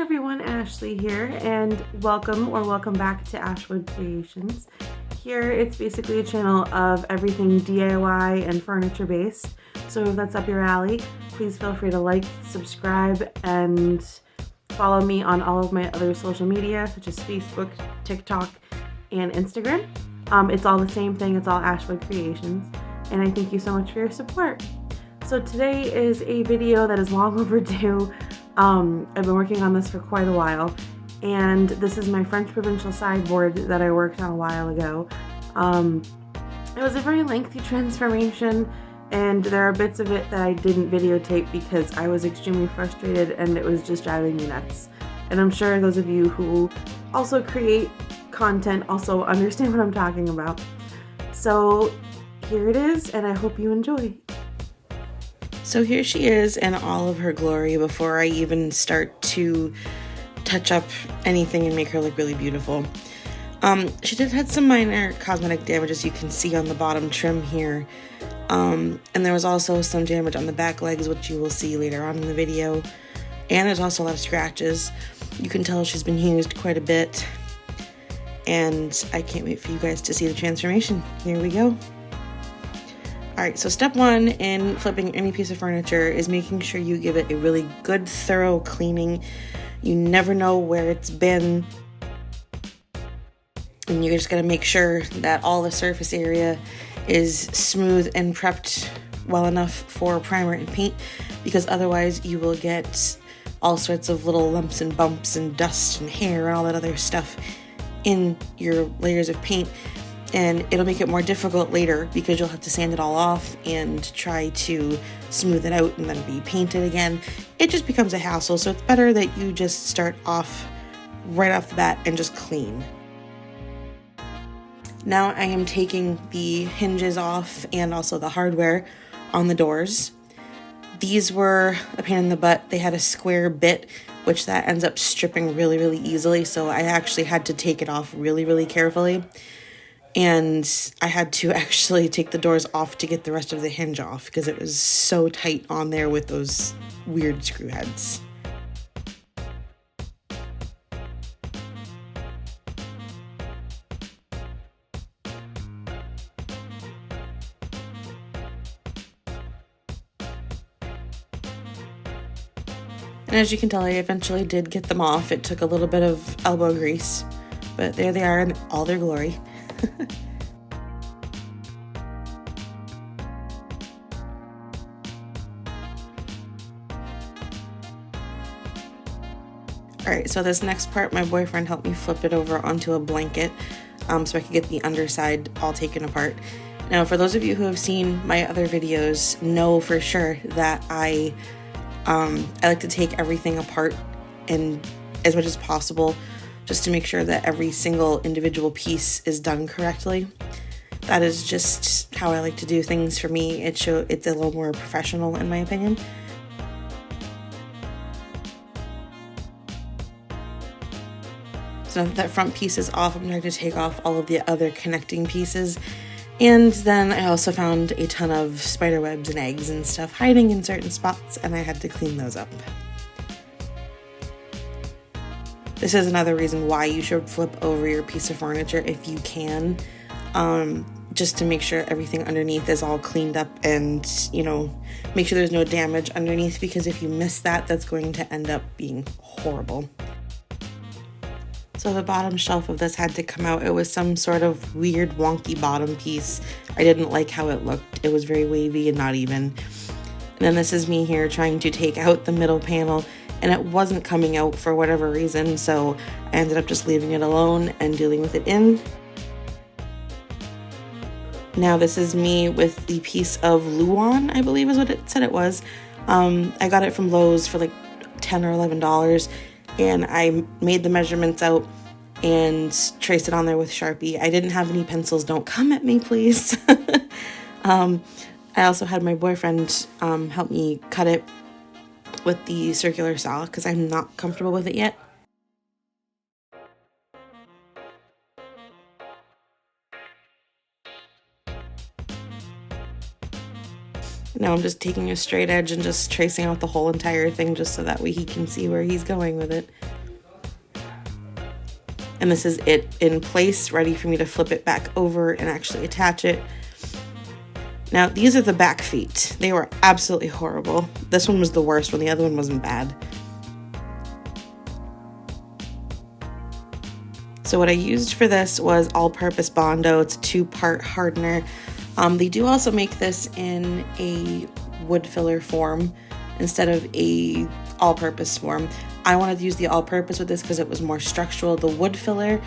everyone, Ashlee here, and welcome back to Ashwood Creations. Here it's basically a channel of everything DIY and furniture based, so if that's up your alley, please feel free to like, subscribe, and follow me on all of my other social media such as Facebook, TikTok, and Instagram. It's all the same thing, it's all Ashwood Creations, and I thank you so much for your support. So today is a video that is long overdue. I've been working on this for quite a while, and this is my French Provincial sideboard that I worked on a while ago. It was a very lengthy transformation, and there are bits of it that I didn't videotape because I was extremely frustrated and it was just driving me nuts. And I'm sure those of you who also create content also understand what I'm talking about. So here it is, and I hope you enjoy. So here she is in all of her glory before I even start to touch up anything and make her look really beautiful. She did have some minor cosmetic damage, as you can see on the bottom trim here. And there was also some damage on the back legs, which you will see later on in the video. And there's also a lot of scratches. You can tell she's been used quite a bit. And I can't wait for you guys to see the transformation. Here we go. Alright, so step one in flipping any piece of furniture is making sure you give it a really good, thorough cleaning. You never know where it's been. And you just gotta make sure that all the surface area is smooth and prepped well enough for primer and paint, because otherwise you will get all sorts of little lumps and bumps and dust and hair and all that other stuff in your layers of paint. And it'll make it more difficult later because you'll have to sand it all off and try to smooth it out and then repaint it again. It just becomes a hassle, so it's better that you just start off right off the bat and just clean. Now I am taking the hinges off and also the hardware on the doors. These were a pain in the butt. They had a square bit, which that ends up stripping really, really easily, so I actually had to take it off really, really carefully. And I had to actually take the doors off to get the rest of the hinge off because it was so tight on there with those weird screw heads. And as you can tell, I eventually did get them off. It took a little bit of elbow grease, but there they are in all their glory. Alright, so this next part, my boyfriend helped me flip it over onto a blanket so I could get the underside all taken apart. Now, for those of you who have seen my other videos, know for sure that I like to take everything apart and as much as possible just to make sure that every single individual piece is done correctly. That is just how I like to do things for me. It's a little more professional in my opinion. So now that front piece is off, I'm going to take off all of the other connecting pieces. And then I also found a ton of spider webs and eggs and stuff hiding in certain spots, and I had to clean those up. This is another reason why you should flip over your piece of furniture if you can, just to make sure everything underneath is all cleaned up and, you know, make sure there's no damage underneath, because if you miss that, that's going to end up being horrible. So the bottom shelf of this had to come out. It was some sort of weird wonky bottom piece. I didn't like how it looked. It was very wavy and not even. And then this is me here trying to take out the middle panel, and it wasn't coming out for whatever reason, so I ended up just leaving it alone and dealing with it in. Now this is me with the piece of Luan, I believe is what it said it was. I got it from Lowe's for like $10 or $11, and I made the measurements out and traced it on there with Sharpie. I didn't have any pencils, don't come at me please. I also had my boyfriend help me cut it with the circular saw because I'm not comfortable with it yet. Now I'm just taking a straight edge and just tracing out the whole entire thing just so that way he can see where he's going with it. And this is it in place, ready for me to flip it back over and actually attach it. Now, these are the back feet. They were absolutely horrible. This one was the worst one. The other one wasn't bad. So what I used for this was all-purpose Bondo. It's a 2-part hardener. They do also make this in a wood filler form instead of a all-purpose form. I wanted to use the all-purpose with this because it was more structural. The wood filler,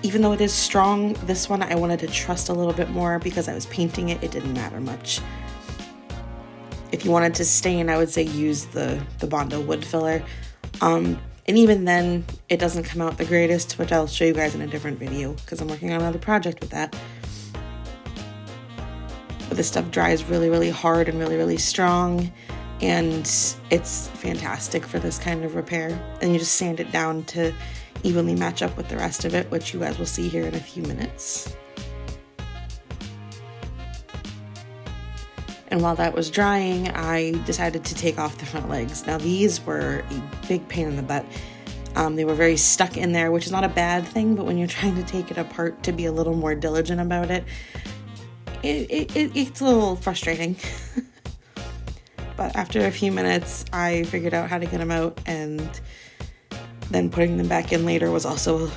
even though it is strong, this one I wanted to trust a little bit more because I was painting it. It didn't matter much. If you wanted to stain, I would say use the Bondo wood filler. And even then, it doesn't come out the greatest, which I'll show you guys in a different video because I'm working on another project with that. But this stuff dries really, really hard and really, really strong, and it's fantastic for this kind of repair. And you just sand it down to evenly match up with the rest of it, which you guys will see here in a few minutes. And while that was drying, I decided to take off the front legs. Now these were a big pain in the butt. They were very stuck in there, which is not a bad thing, but when you're trying to take it apart to be a little more diligent about it, it's a little frustrating. But after a few minutes, I figured out how to get them out, and then putting them back in later was also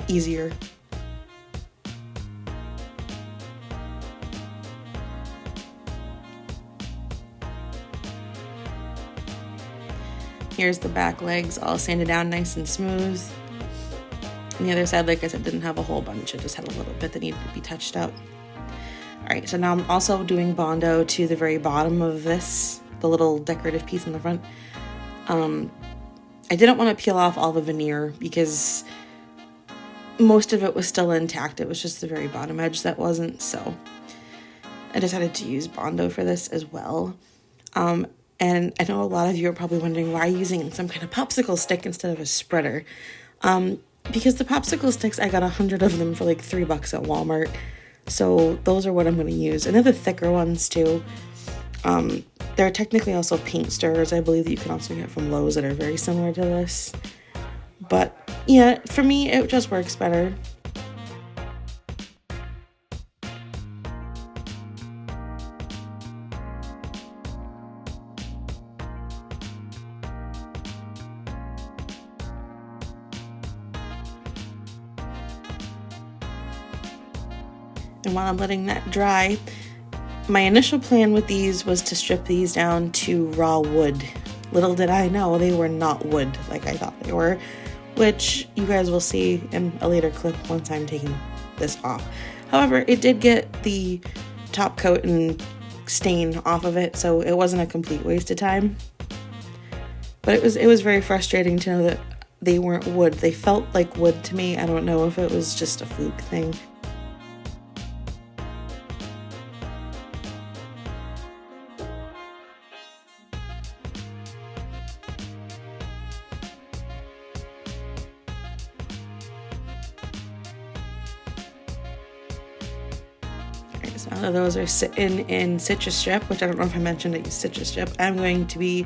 easier. Here's the back legs all sanded down nice and smooth. And the other side, like I said, didn't have a whole bunch. It just had a little bit that needed to be touched up. All right, so now I'm also doing Bondo to the very bottom of this, the little decorative piece in the front. I didn't want to peel off all the veneer because most of it was still intact. It was just the very bottom edge that wasn't, so I decided to use Bondo for this as well. And I know a lot of you are probably wondering why I'm using some kind of popsicle stick instead of a spreader. Because the popsicle sticks, I got 100 of them for like $3 at Walmart. So those are what I'm going to use. And they're the thicker ones too. They're technically also paint stirrers, I believe, that you can also get from Lowe's that are very similar to this. But yeah, for me, it just works better. And while I'm letting that dry, my initial plan with these was to strip these down to raw wood. Little did I know they were not wood like I thought they were, which you guys will see in a later clip once I'm taking this off. However, it did get the top coat and stain off of it, so it wasn't a complete waste of time. But it was very frustrating to know that they weren't wood. They felt like wood to me. I don't know if it was just a fluke thing. So now that those are sitting in citrus strip, which I don't know if I mentioned I use citrus strip, I'm going to be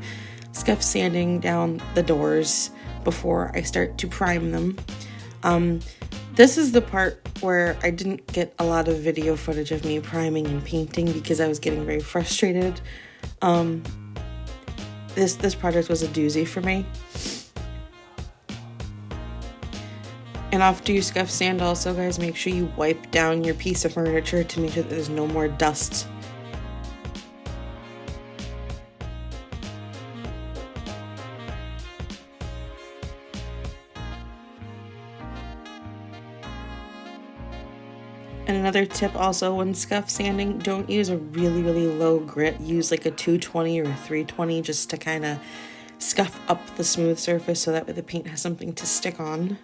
scuff sanding down the doors before I start to prime them. This is the part where I didn't get a lot of video footage of me priming and painting because I was getting very frustrated. This project was a doozy for me. And after you scuff sand also, guys, make sure you wipe down your piece of furniture to make sure that there's no more dust. And another tip also when scuff sanding, don't use a really, really low grit. Use like a 220 or a 320 just to kind of scuff up the smooth surface so that way the paint has something to stick on.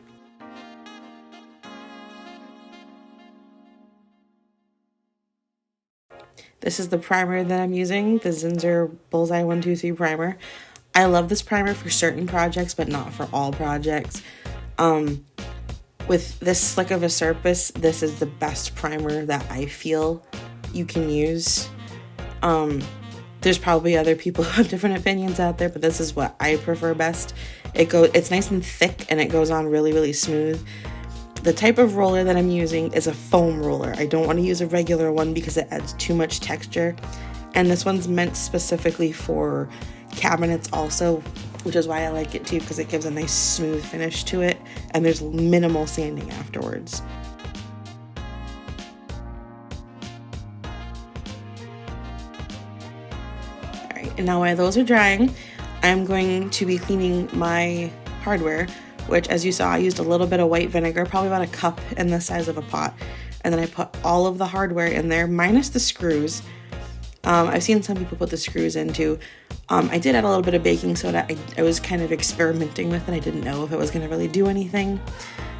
This is the primer that I'm using, the Zinsser Bullseye 123 primer. I love this primer for certain projects, but not for all projects. With this slick of a surface, this is the best primer that I feel you can use. There's probably other people who have different opinions out there, but this is what I prefer best. It's nice and thick, and it goes on really, really smooth. The type of roller that I'm using is a foam roller. I don't want to use a regular one because it adds too much texture. And this one's meant specifically for cabinets also, which is why I like it too, because it gives a nice smooth finish to it, and there's minimal sanding afterwards. Alright, and now while those are drying, I'm going to be cleaning my hardware, which, as you saw, I used a little bit of white vinegar, probably about a cup in the size of a pot, and then I put all of the hardware in there, minus the screws. I've seen some people put the screws in too. I did add a little bit of baking soda. I was kind of experimenting with it. I didn't know if it was going to really do anything.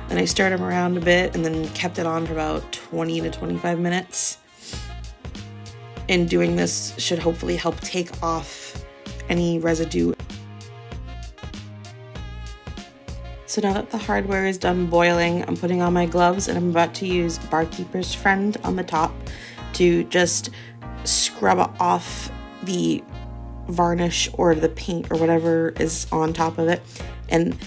Then I stirred them around a bit and then kept it on for about 20 to 25 minutes. And doing this should hopefully help take off any residue. So now that the hardware is done boiling, I'm putting on my gloves and I'm about to use Barkeeper's Friend on the top to just scrub off the varnish or the paint or whatever is on top of it. And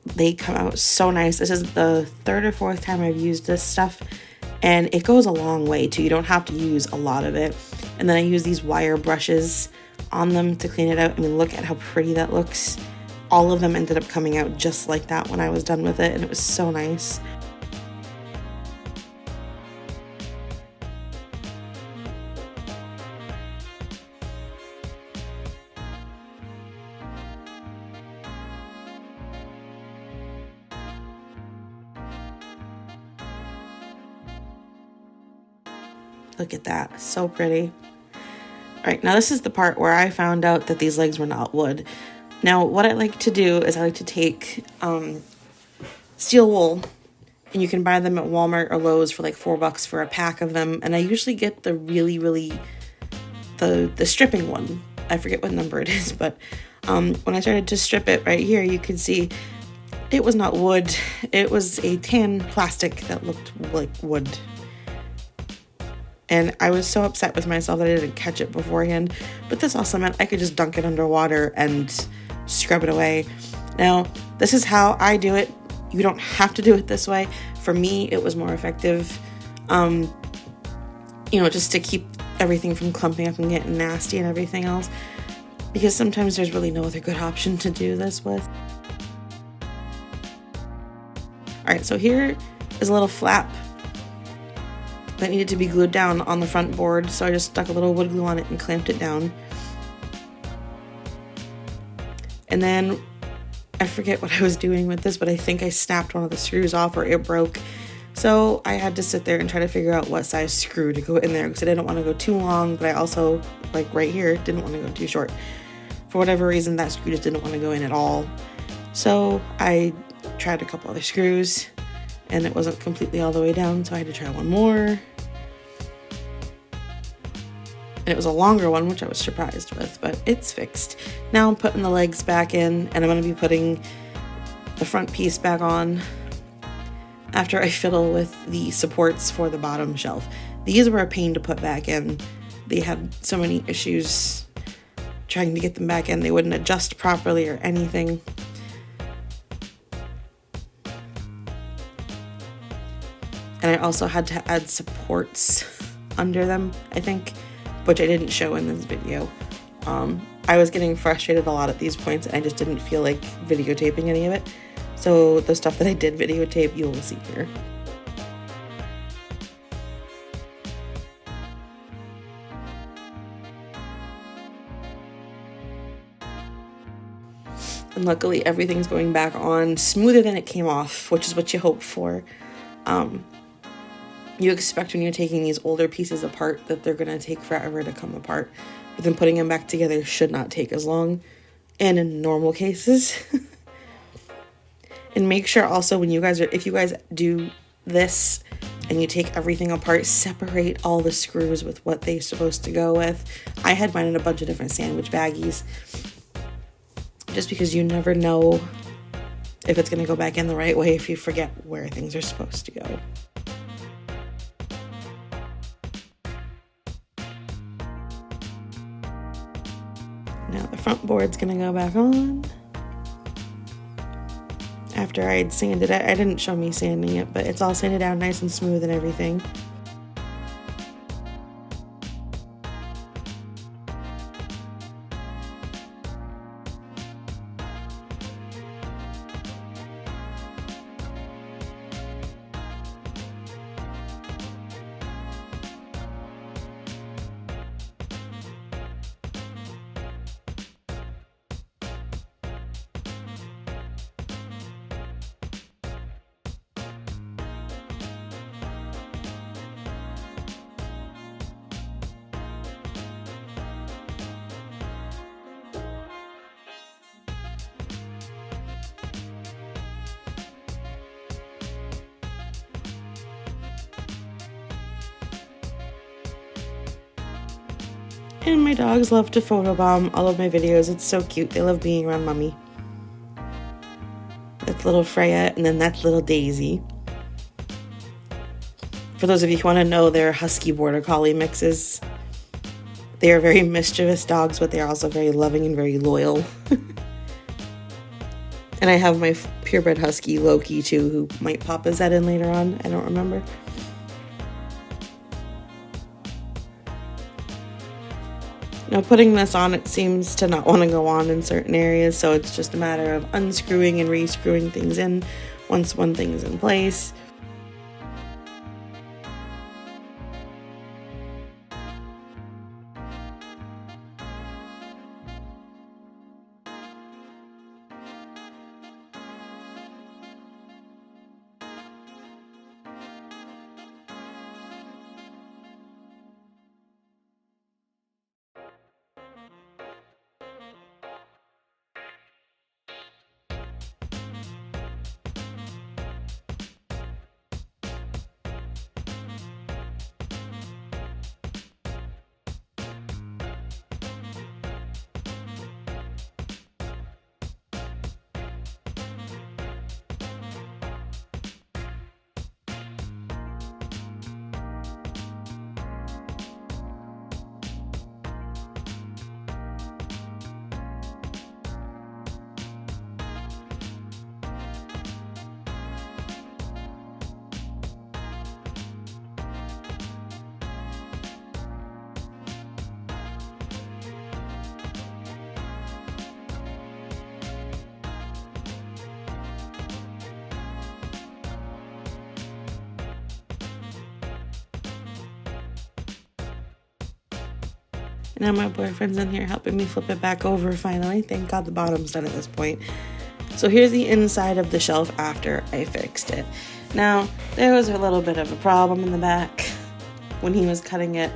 they come out so nice. This is the third or fourth time I've used this stuff, and it goes a long way too. You don't have to use a lot of it. And then I use these wire brushes on them to clean it out. I mean, look at how pretty that looks. All of them ended up coming out just like that when I was done with it, and it was so nice. Look at that, so pretty. All right, now this is the part where I found out that these legs were not wood. Now, what I like to do is I like to take steel wool, and you can buy them at Walmart or Lowe's for like $4 for a pack of them. And I usually get the the stripping one. I forget what number it is, but when I started to strip it right here, you can see it was not wood. It was a tan plastic that looked like wood. And I was so upset with myself that I didn't catch it beforehand. But this also meant I could just dunk it underwater and scrub it away. Now, this is how I do it. You don't have to do it this way. For me, it was more effective, just to keep everything from clumping up and getting nasty and everything else. Because sometimes there's really no other good option to do this with. Alright, so here is a little flap that needed to be glued down on the front board, so I just stuck a little wood glue on it and clamped it down. And then I forget what I was doing with this, but I think I snapped one of the screws off or it broke. So I had to sit there and try to figure out what size screw to go in there because I didn't want to go too long, but I also, like right here, didn't want to go too short. For whatever reason, that screw just didn't want to go in at all. So I tried a couple other screws and it wasn't completely all the way down, so I had to try one more. And it was a longer one, which I was surprised with, but it's fixed. Now I'm putting the legs back in, and I'm going to be putting the front piece back on after I fiddle with the supports for the bottom shelf. These were a pain to put back in. They had so many issues trying to get them back in. They wouldn't adjust properly or anything. And I also had to add supports under them, I think, which I didn't show in this video. I was getting frustrated a lot at these points, and I just didn't feel like videotaping any of it. So the stuff that I did videotape, you will see here. And luckily everything's going back on smoother than it came off, which is what you hope for. You expect when you're taking these older pieces apart that they're going to take forever to come apart, but then putting them back together should not take as long, and in normal cases. And make sure also if you guys do this and you take everything apart, separate all the screws with what they're supposed to go with. I had mine in a bunch of different sandwich baggies, just because you never know if it's going to go back in the right way if you forget where things are supposed to go. Now the front board's gonna go back on. After I had sanded it, I didn't show me sanding it, but it's all sanded down nice and smooth and everything. And my dogs love to photobomb all of my videos. It's so cute. They love being around mommy. That's little Freya, and then that's little Daisy. For those of you who want to know, they're Husky Border Collie mixes. They are very mischievous dogs, but they are also very loving and very loyal. And I have my purebred Husky, Loki, too, who might pop his head in later on. I don't remember. Now putting this on, it seems to not want to go on in certain areas, so it's just a matter of unscrewing and re-screwing things in once one thing is in place. Now my boyfriend's in here helping me flip it back over finally. Thank God the bottom's done at this point. So here's the inside of the shelf after I fixed it. Now, there was a little bit of a problem in the back. When he was cutting it,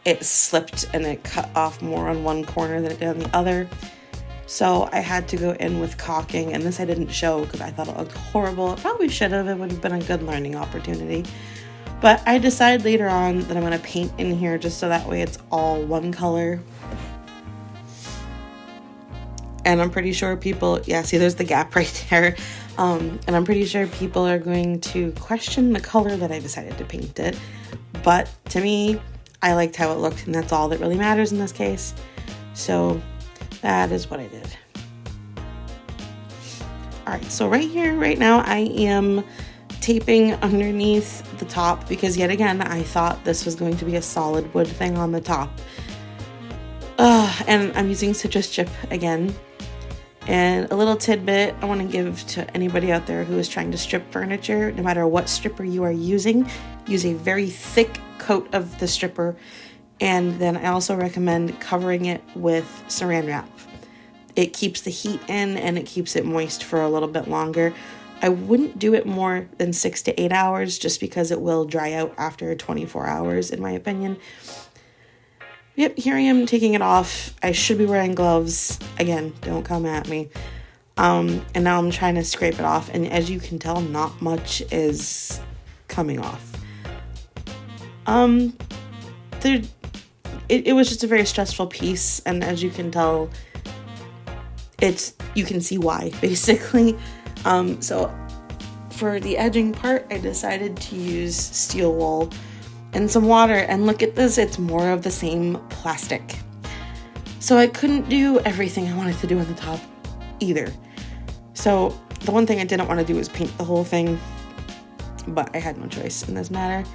it slipped and it cut off more on one corner than it did on the other. So I had to go in with caulking, and this I didn't show because I thought it looked horrible. It probably should have. It would have been a good learning opportunity. But I decided later on that I'm going to paint in here just so that way it's all one color. And I'm pretty sure people, yeah, see there's the gap right there. And I'm pretty sure people are going to question the color that I decided to paint it. But to me, I liked how it looked, and that's all that really matters in this case. So that is what I did. All right, so right here, right now, I am taping underneath the top because yet again I thought this was going to be a solid wood thing on the top, and I'm using citrus chip again. And a little tidbit I want to give to anybody out there who is trying to strip furniture: no matter what stripper you are using, use a very thick coat of the stripper, and then I also recommend covering it with saran wrap. It keeps the heat in and it keeps it moist for a little bit longer. I wouldn't do it more than 6 to 8 hours just because it will dry out after 24 hours, in my opinion. Yep, here I am taking it off. I should be wearing gloves. Again, don't come at me. And now I'm trying to scrape it off. And as you can tell, not much is coming off. It was just a very stressful piece. And as you can tell, you can see why, basically. So for the edging part, I decided to use steel wool and some water, and look at this, it's more of the same plastic. So I couldn't do everything I wanted to do on the top either. So the one thing I didn't want to do was paint the whole thing, but I had no choice in this matter.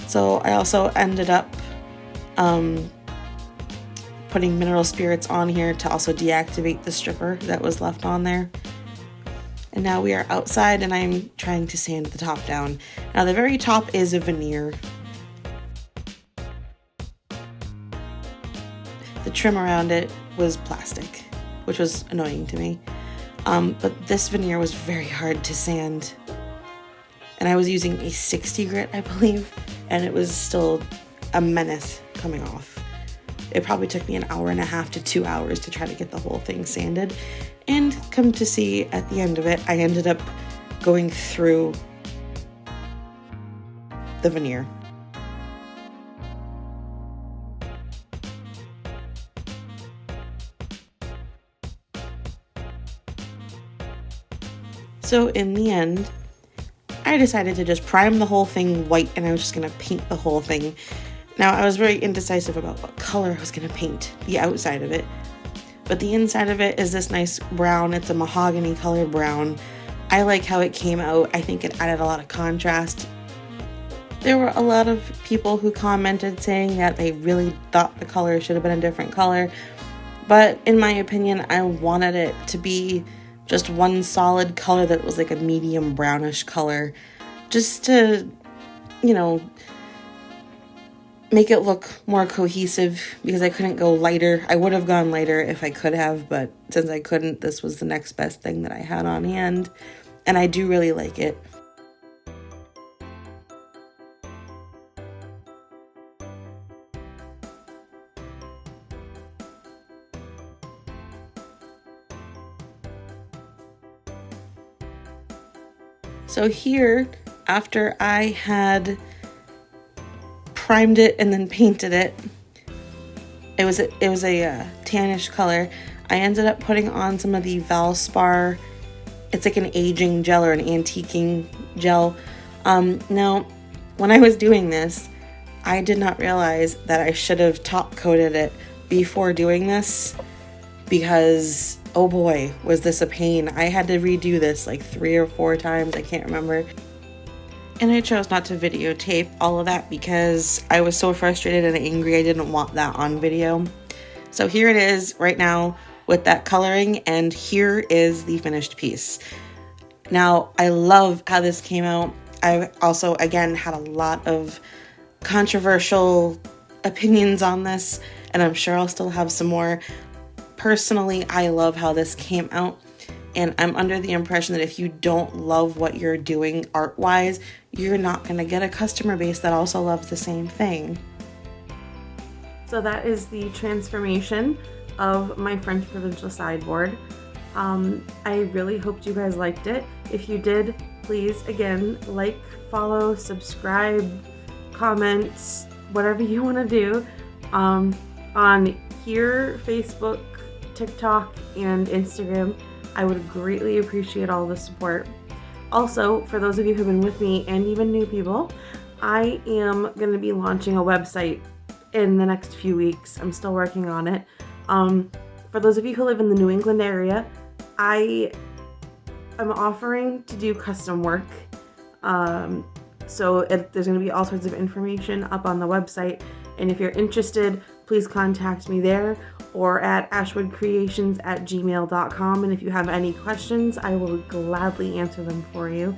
So I also ended up putting mineral spirits on here to also deactivate the stripper that was left on there. And now we are outside and I'm trying to sand the top down. Now the very top is a veneer. The trim around it was plastic, which was annoying to me. But this veneer was very hard to sand. And I was using a 60 grit, I believe, and it was still a menace coming off. It probably took me an hour and a half to 2 hours to try to get the whole thing sanded. And come to see at the end of it, I ended up going through the veneer. So in the end, I decided to just prime the whole thing white and I was just going to paint the whole thing. Now, I was very indecisive about what color I was going to paint the outside of it. But the inside of it is this nice brown. It's a mahogany colored brown. I like how it came out. I think it added a lot of contrast. There were a lot of people who commented saying that they really thought the color should have been a different color. But in my opinion, I wanted it to be just one solid color that was like a medium brownish color, just to, you know, make it look more cohesive, because I couldn't go lighter. I would have gone lighter if I could have, but since I couldn't, this was the next best thing that I had on hand, and I do really like it. So here, after I had primed it and then painted it, it was a tannish color. I ended up putting on some of the Valspar. It's like an aging gel or an antiquing gel. Now, when I was doing this, I did not realize that I should have top coated it before doing this, because oh boy, was this a pain. I had to redo this like 3 or 4 times, I can't remember. And I chose not to videotape all of that because I was so frustrated and angry I didn't want that on video. So here it is right now with that coloring, and here is the finished piece. Now, I love how this came out. I also, again, had a lot of controversial opinions on this, and I'm sure I'll still have some more. Personally, I love how this came out, and I'm under the impression that if you don't love what you're doing art-wise, you're not going to get a customer base that also loves the same thing. So that is the transformation of my French Provincial sideboard. I really hoped you guys liked it. If you did, please, again, like, follow, subscribe, comments, whatever you want to do on here, Facebook, TikTok, and Instagram. I would greatly appreciate all the support. Also, for those of you who've been with me and even new people, I am going to be launching a website in the next few weeks. I'm still working on it. For those of you who live in the New England area, I am offering to do custom work. So there's going to be all sorts of information up on the website. And if you're interested, please contact me there or at ashwoodcreations@gmail.com. And if you have any questions, I will gladly answer them for you.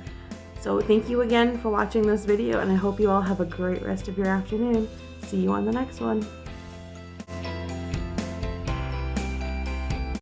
So thank you again for watching this video, and I hope you all have a great rest of your afternoon. See you on the next one.